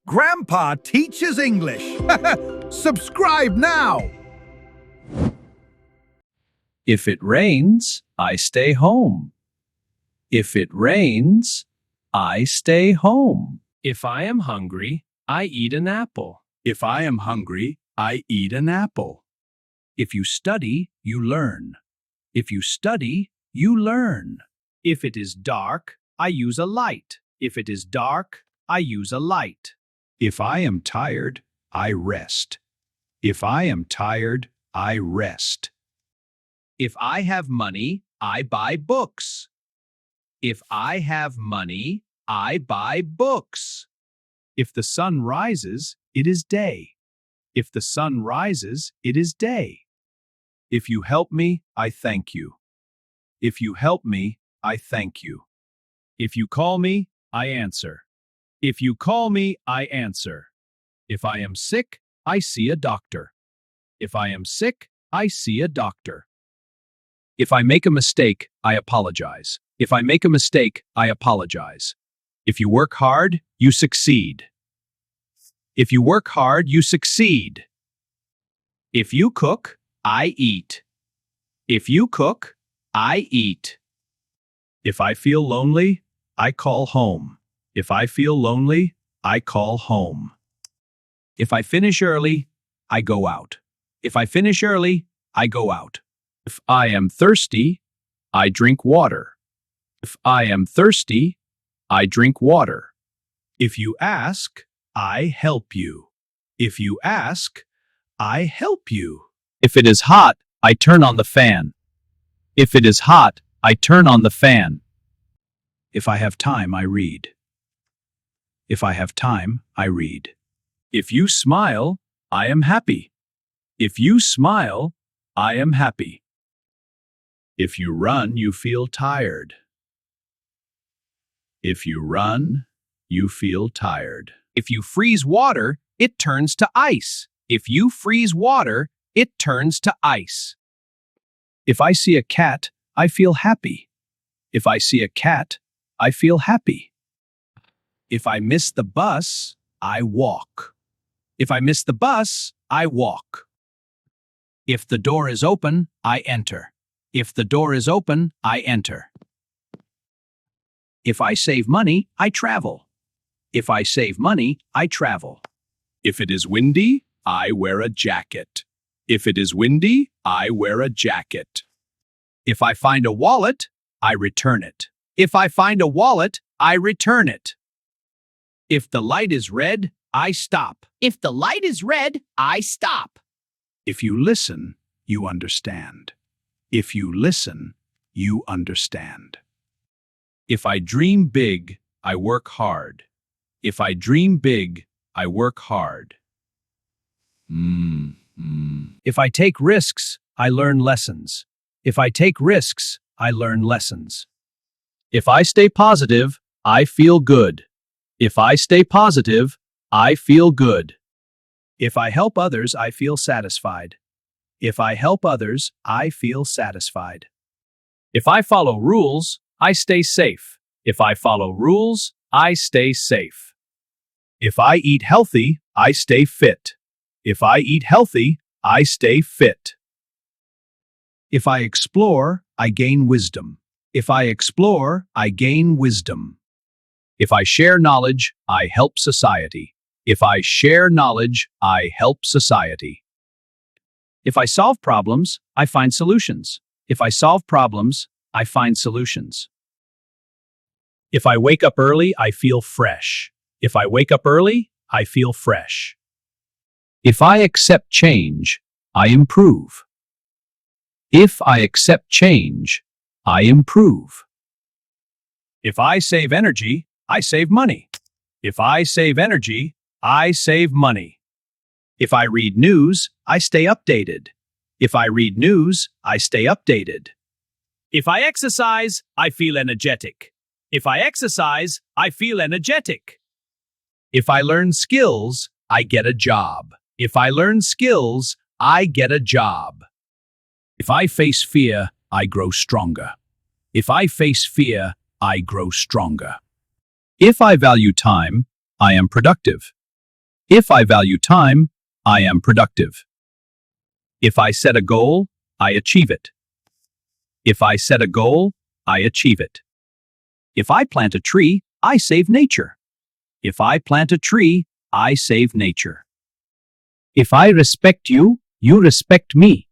Grandpa teaches English. Subscribe now. If it rains, I stay home. If it rains, I stay home. If I am hungry, I eat an apple. If I am hungry, I eat an apple. If you study, you learn. If you study, you learn. If it is dark, I use a light. If it is dark, I use a light. If I am tired, I rest. If I am tired, I rest. If I have money, I buy books. If I have money, I buy books. If the sun rises, it is day. If the sun rises, it is day. If you help me, I thank you. If you help me, I thank you. If you call me, I answer. If you call me, I answer. If I am sick, I see a doctor. If I am sick, I see a doctor. If I make a mistake, I apologize. If I make a mistake, I apologize. If you work hard, you succeed. If you work hard, you succeed. If you cook, I eat. If you cook, I eat. If I feel lonely, I call home. If I feel lonely, I call home. If I finish early, I go out. If I finish early, I go out. If I am thirsty, I drink water. If I am thirsty, I drink water. If you ask, I help you. If you ask, I help you. If it is hot, I turn on the fan. If it is hot, I turn on the fan. If I have time, I read. If I have time, I read. If you smile, I am happy. If you smile, I am happy. If you run, you feel tired. If you run, you feel tired. If you freeze water, it turns to ice. If you freeze water, it turns to ice. If I see a cat, I feel happy. If I see a cat, I feel happy. If I miss the bus, I walk. If I miss the bus, I walk. If the door is open, I enter. If the door is open, I enter. If I save money, I travel. If I save money, I travel. If it is windy, I wear a jacket. If it is windy, I wear a jacket. If I find a wallet, I return it. If I find a wallet, I return it. If the light is red, I stop. If the light is red, I stop. If you listen, you understand. If you listen, you understand. If I dream big, I work hard. If I dream big, I work hard. If I take risks, I learn lessons. If I take risks, I learn lessons. If I stay positive, I feel good. If I stay positive, I feel good. If I help others, I feel satisfied. If I help others, I feel satisfied. If I follow rules, I stay safe. If I follow rules, I stay safe. If I eat healthy, I stay fit. If I eat healthy, I stay fit. If I explore, I gain wisdom. If I explore, I gain wisdom. If I share knowledge, I help society. If I share knowledge, I help society. If I solve problems, I find solutions. If I solve problems, I find solutions. If I wake up early, I feel fresh. If I wake up early, I feel fresh. If I accept change, I improve. If I accept change, I improve. If I save energy, I save money. If I save energy, I save money. If I read news, I stay updated. If I read news, I stay updated. If I exercise, I feel energetic. If I exercise, I feel energetic. If I learn skills, I get a job. If I learn skills, I get a job. If I face fear, I grow stronger. If I face fear, I grow stronger. If I value time, I am productive. If I value time, I am productive. If I set a goal, I achieve it. If I set a goal, I achieve it. If I plant a tree, I save nature. If I plant a tree, I save nature. If I respect you, you respect me.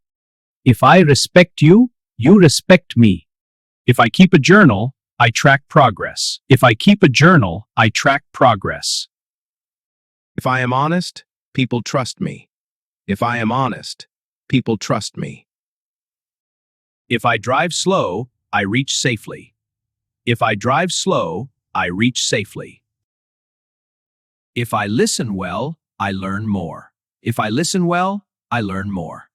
If I respect you, you respect me. If I keep a journal, I track progress. If I keep a journal, I track progress. If I am honest, people trust me. If I am honest, people trust me. If I drive slow, I reach safely. If I drive slow, I reach safely. If I listen well, I learn more. If I listen well, I learn more.